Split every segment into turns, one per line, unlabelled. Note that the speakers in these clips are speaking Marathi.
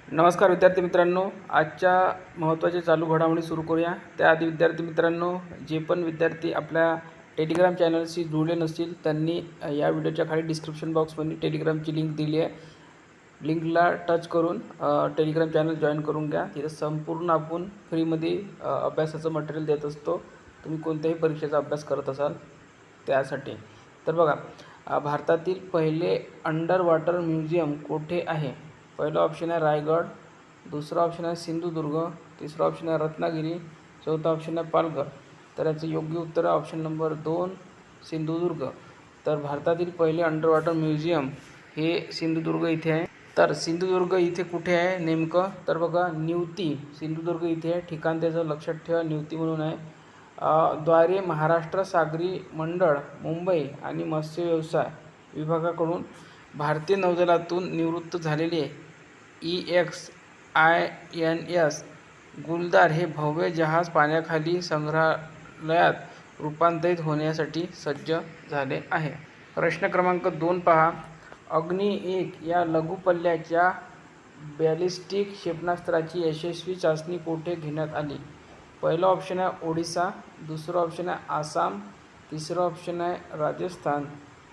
नमस्कार विद्यार्थी मित्रांनो, आजच्या महत्त्वाच्या चालू घडामोडी सुरू करूया. त्याआधी विद्यार्थी मित्रांनो, जे पण विद्यार्थी आपल्या टेलिग्राम चॅनलशी जोडले नसतील त्यांनी या व्हिडिओच्या खाली डिस्क्रिप्शन बॉक्समध्ये टेलिग्रामची लिंक दिली आहे. लिंकला टच करून टेलिग्राम चॅनल जॉईन करून घ्या. तिथे संपूर्ण आपण फ्रीमध्ये अभ्यासाचं मटेरियल देत असतो. तुम्ही कोणत्याही परीक्षेचा अभ्यास करत असाल त्यासाठी. तर बघा, भारतातील पहिले अंडर वॉटर म्युझियम कुठे आहे? पहिला ऑप्शन आहे रायगड, दुसरा ऑप्शन आहे सिंधुदुर्ग, तिसरा ऑप्शन आहे रत्नागिरी, चौथा ऑप्शन आहे पालघर. तर याचं योग्य उत्तर आहे ऑप्शन नंबर 2 सिंधुदुर्ग. तर भारतातील पहिले अंडर वॉटर म्युझियम हे सिंधुदुर्ग इथे आहे. तर सिंधुदुर्ग इथे कुठे आहे नेमकं? तर बघा, निवती सिंधुदुर्ग इथे आहे. ठिकाण त्याचं लक्षात ठेवा, निवती म्हणून आहे. द्वारे महाराष्ट्र सागरी मंडळ मुंबई आणि मत्स्य व्यवसाय विभागाकडून भारतीय नौदलातून निवृत्त झालेले EXINS गुलदार हे भव्य जहाज पाण्याखाली संग्रहालयात रूपांतरित होण्यासाठी सज्ज झाले आहे. प्रश्न क्रमांक 2 पहा. अग्नी 1 या लघु पल्ल्याच्या बॅलिस्टिक क्षेपणास्त्राची यशस्वी चाचणी कोठे घेण्यात आली? पहिला ऑप्शन आहे ओडिसा, दुसरा ऑप्शन आहे आसाम, तिसरा ऑप्शन आहे राजस्थान,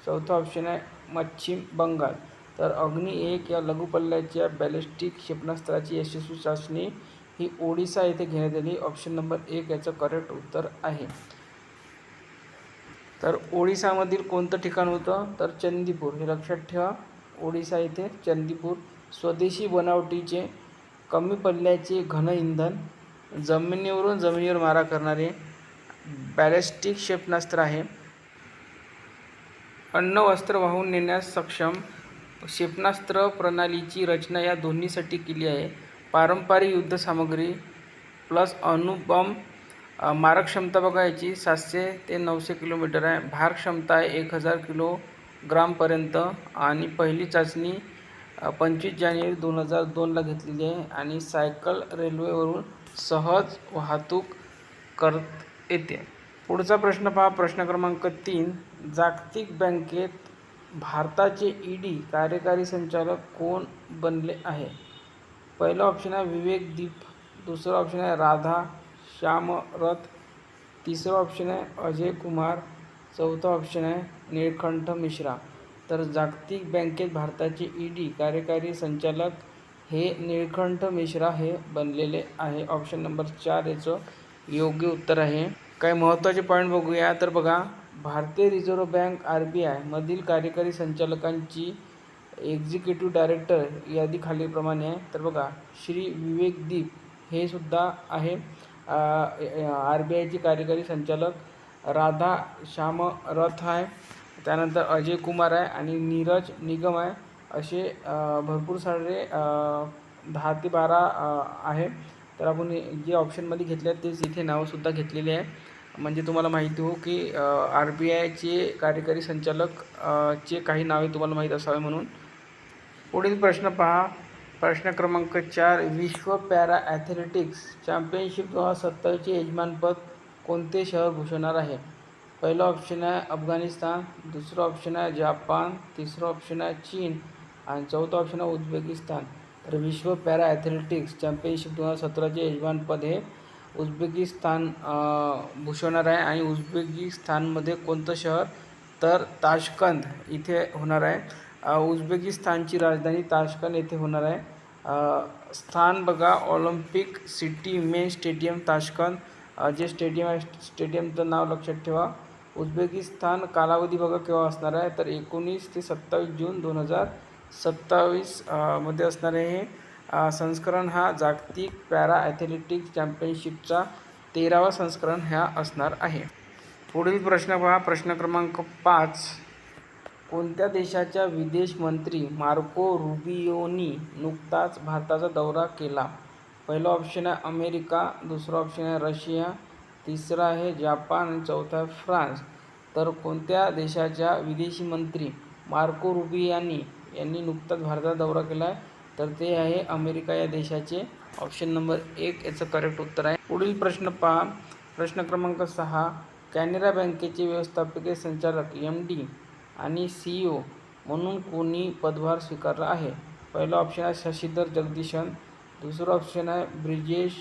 चौथा ऑप्शन आहे पश्चिम बंगाल. तर अग्नी 1 या लघु पल्ल्याच्या बॅलिस्टिक क्षेपणास्त्राची यशस्वी चाचणी ही ओडिसा येथे घेण्यात आली. ऑप्शन नंबर 1 याचं करेक्ट उत्तर आहे. तर ओडिसामधील कोणतं ठिकाण होतं? तर चंदीपूर. हे लक्षात ठेवा, ओडिसा येथे चंदीपूर. स्वदेशी बनावटीचे कमी पल्ल्याचे घन इंधन जमिनीवरून जमिनीवर मारा करणारे बॅलिस्टिक क्षेपणास्त्र आहे. अन्न वस्त्र वाहून नेण्यास सक्षम क्षेपणास्त्र प्रणालीची रचना या दोन्हीसाठी केली आहे. पारंपरिक युद्धसामग्री प्लस अणुबॉम्ब. मारक क्षमता बघा याची 700 ते 900 किलोमीटर आहे. भार क्षमता आहे 1000 किलोग्रामपर्यंत. आणि पहिली चाचणी 25 जानेवारी 2002ला घेतलेली आहे. आणि सायकल रेल्वेवरून सहज वाहतूक करता येते. पुढचा प्रश्न पहा. प्रश्न क्रमांक 3. जागतिक बँकेत भारताचे ED कार्यकारी संचालक कोण बनले आहे? पहिला ऑप्शन आहे विवेक दीप, दुसरा ऑप्शन आहे राधा श्यामरथ, तिसरा ऑप्शन आहे अजय कुमार, चौथा ऑप्शन आहे नीलकंठ मिश्रा. तर जागतिक बँकेत भारताचे ED कार्यकारी संचालक हे नीलकंठ मिश्रा हे बनलेले आहे. ऑप्शन नंबर 4 याचं योग्य उत्तर आहे. काही महत्त्वाचे पॉईंट बघूया. तर बघा, भारतीय रिझर्व्ह बँक RBI मधील कार्यकारी संचालकांची एक्झिक्युटिव्ह डायरेक्टर यादी खालीलप्रमाणे आहे. तर बघा, श्री विवेक दीप हे सुद्धा आहे RBIचे कार्यकारी संचालक. राधा श्यामरथ आहे, त्यानंतर अजय कुमार आहे आणि नीरज निगम आहे. असे भरपूर सारे 10 ते 12 आहे. तर आपण जे ऑप्शनमध्ये घेतले आहेत तेच इथे नावसुद्धा घेतलेले आहे, म्हणजे तुम्हाला माहिती हो की RBIचे कार्यकारी संचालक चे काही नावे तुम्हाला माहीत असावे म्हणून. पुढील प्रश्न पहा. प्रश्न क्रमांक 4. विश्व पॅरा ॲथलेटिक्स चॅम्पियनशिप 2027चे यजमानपद कोणते शहर भूषवणार आहे? पहिला ऑप्शन आहे अफगाणिस्तान, दुसरा ऑप्शन आहे जापान, तिसरा ऑप्शन आहे चीन आणि चौथा ऑप्शन आहे उझबेकिस्तान. तर विश्व पॅरा ॲथलेटिक्स चॅम्पियनशिप 2017चे यजमानपद हे उझबेकिस्तान भूषवणार आहे. आणि उझबेकिस्तानमध्ये कोणतं शहर? तर ताशकंद इथे होणार आहे. उझबेकिस्तानची राजधानी ताशकंद येथे होणार आहे. स्थान बघा, Olympic city main stadium Tashkent जे स्टेडियम आहे, स्टेडियमचं नाव लक्षात ठेवा. उझबेकिस्तान कालावधी बघा केव्हा असणार आहे? तर 19 ते 27 जून 2027 मध्ये असणार आहे. हे संस्करण हा जागतिक पॅरा ॲथलेटिक्स चॅम्पियनशिपचा 13वा संस्करण ह्या असणार आहे. पुढील प्रश्न पहा. प्रश्न क्रमांक 5. कोणत्या देशाच्या विदेश मंत्री मार्को रुबियोनी नुकताच भारताचा दौरा केला? पहिला ऑप्शन आहे अमेरिका, दुसरा ऑप्शन आहे रशिया, तिसरा आहे जापान आणि चौथा आहे फ्रान्स. तर कोणत्या देशाच्या विदेशी मंत्री मार्को रुबियानी यांनी नुकताच भारताचा दौरा केला आहे? तर ते आहे अमेरिका या देशाचे. ऑप्शन नंबर 1 याचं करेक्ट उत्तर आहे. पुढील प्रश्न पहा. प्रश्न क्रमांक 6. कॅनरा बँकेचे व्यवस्थापकीय संचालक MD आणि CEO म्हणून कोणी पदभार स्वीकारला आहे? पहिला ऑप्शन आहे शशिधर जगदीशन, दुसरा ऑप्शन आहे ब्रिजेश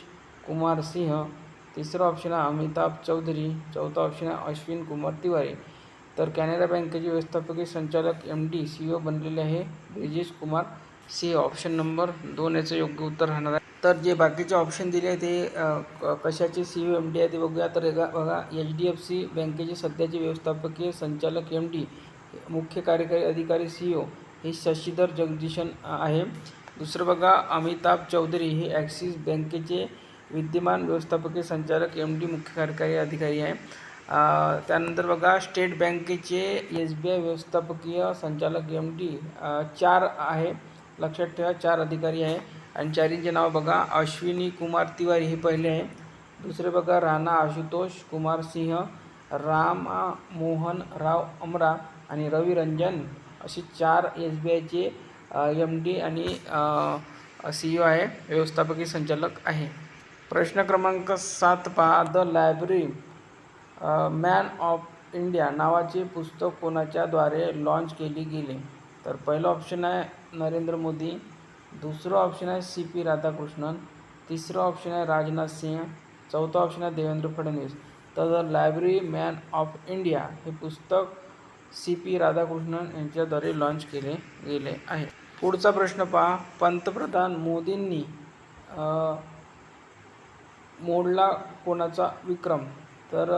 कुमार सिंह, तिसरा ऑप्शन आहे अमिताभ चौधरी, चौथा ऑप्शन आहे अश्विन कुमार तिवारी. तर कॅनरा बँकेचे व्यवस्थापकीय संचालक MD CEO बनलेले आहे ब्रिजेश कुमार सिंह. ऑप्शन नंबर 2 याचं योग्य उत्तर राहणार आहे. तर जे बाकीचे ऑप्शन दिले आहे ते कशाचे CEO MD आहे ते बघूया. तर बघा HDFC बँकेचे सध्याचे व्यवस्थापकीय संचालक MD मुख्य कार्यकारी अधिकारी CEO हे शशिधर जगदीशन आहे. दुसरं बघा अमिताभ चौधरी हे ॲक्सिस बँकेचे विद्यमान व्यवस्थापकीय संचालक MD मुख्य कार्यकारी अधिकारी आहे. त्यानंतर बघा स्टेट बँकेचे SBI व्यवस्थापकीय संचालक MD 4 आहे. लक्षात ठेवा 4 अधिकारी आहे. आणि चारींचे नाव बघा अश्विनी कुमार तिवारी हे पहिले आहे. दुसरे बघा राणा आशुतोष कुमार सिंह, राम मोहन राव अमरा आणि रवी रंजन असे 4 SBIचे MD आणि CEO आहे, व्यवस्थापकीय संचालक आहे. प्रश्न क्रमांक 7 पहा. The library man of India नावाचे पुस्तक कोणाच्याद्वारे लॉन्च केले गेले? तर पहिलं ऑप्शन आहे नरेंद्र मोदी, दुसरं ऑप्शन आहे CP राधाकृष्णन, तिसरं ऑप्शन आहे राजनाथ सिंह, चौथा ऑप्शन आहे देवेंद्र फडणवीस. तर the library man of India हे पुस्तक CP राधाकृष्णन यांच्याद्वारे लॉन्च केले गेले आहे. पुढचा प्रश्न पहा. पंतप्रधान मोदींनी मोडला कोणाचा विक्रम? तर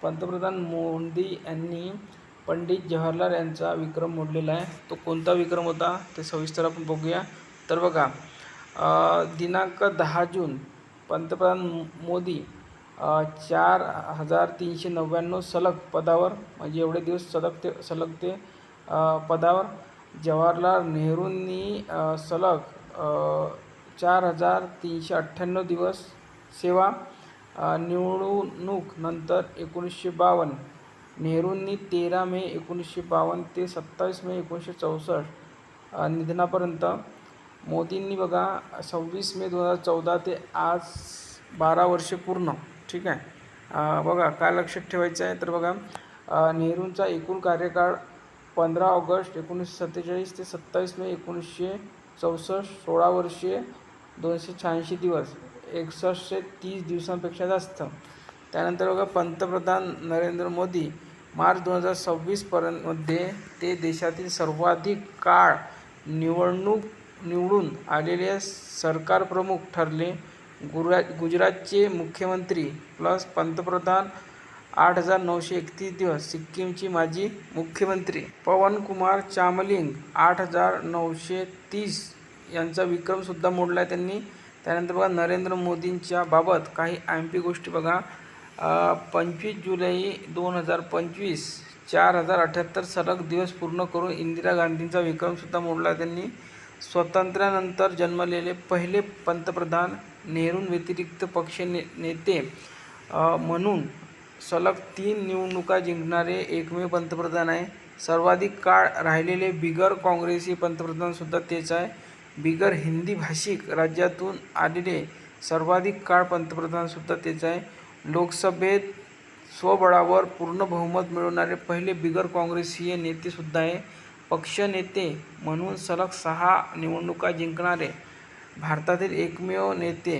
पंतप्रधान मोदी यांनी पंडित जवाहरलाल यांचा विक्रम मोडलेला आहे. तो कोणता विक्रम होता ते सविस्तर आपण बघूया. तर बघा दिनांक 10 जून पंतप्रधान मोदी 4399 सलग पदावर, म्हणजे एवढे दिवस सलग ते पदावर. जवाहरलाल नेहरूंनी सलग 4398 दिवस सेवा. निवडणूक नंतर 1952 नेहरूंनी 13 मे 1952 ते 27 मे 1964 निधनापर्यंत. मोदींनी बघा 26 मे 2014 ते आज 12 वर्षे पूर्ण. ठीक आहे. बघा काय लक्षात ठेवायचं आहे. तर बघा नेहरूंचा एकूण कार्यकाळ 15 ऑगस्ट 1947 ते 27 मे 1964, 16 वर्षे 286 दिवस, 6130 दिवसांपेक्षा जास्त. त्यानंतर बघा पंतप्रधान नरेंद्र मोदी मार्च 2026 मध्ये ते देशातील सर्वाधिक काळ निवडून आलेले सरकारप्रमुख ठरले. गुजरातचे मुख्यमंत्री प्लस पंतप्रधान 8931 दिवस. सिक्कीमची माजी मुख्यमंत्री पवन कुमार चामलिंग 8930 यांचा विक्रमसुद्धा मोडला आहे त्यांनी. त्यानंतर बघा नरेंद्र मोदींच्या बाबत काही MP गोष्टी बघा. 25 जुलै 2025 4078 सलग दिवस पूर्ण करून इंदिरा गांधींचा विक्रमसुद्धा मोडला त्यांनी. स्वातंत्र्यानंतर जन्मलेले पहिले पंतप्रधान, नेहरूंव्यतिरिक्त पक्ष नेते म्हणून सलग 3 निवडणुका जिंकणारे एकमेव पंतप्रधान आहे. सर्वाधिक काळ राहिलेले बिगर काँग्रेसी पंतप्रधानसुद्धा तेच आहे. बिगर हिंदी भाषिक राज्यातून आलेले सर्वाधिक काळ पंतप्रधानसुद्धा तेच आहे. लोकसभेत स्वबळावर पूर्ण बहुमत मिळवणारे पहिले बिगर काँग्रेसीय नेतेसुद्धा आहे. पक्षनेते म्हणून सलग 6 निवडणुका जिंकणारे भारतातील एकमेव नेते.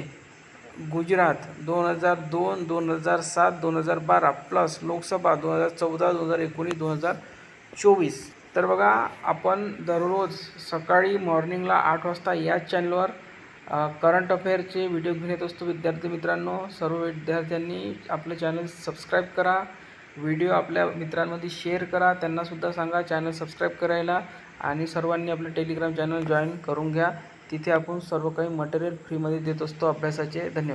गुजरात 2002, 2007, 2012 प्लस लोकसभा 2014, 2019, 2024. तर बघा आपण दररोज सकाळी मॉर्निंगला 8 वाजता याच चॅनलवर करंट अफेअरचे व्हिडिओ घेऊन येत असतो. विद्यार्थी मित्रांनो, सर्व विद्यार्थ्यांनी आपलं चॅनल सबस्क्राईब करा, व्हिडिओ आपल्या मित्रांमध्ये शेअर करा, त्यांनासुद्धा सांगा चॅनल सबस्क्राईब करायला. आणि सर्वांनी आपलं टेलिग्राम चॅनल जॉईन करून घ्या. तिथे आपण सर्व काही मटेरियल फ्रीमध्ये देत असतो अभ्यासाचे. धन्यवाद.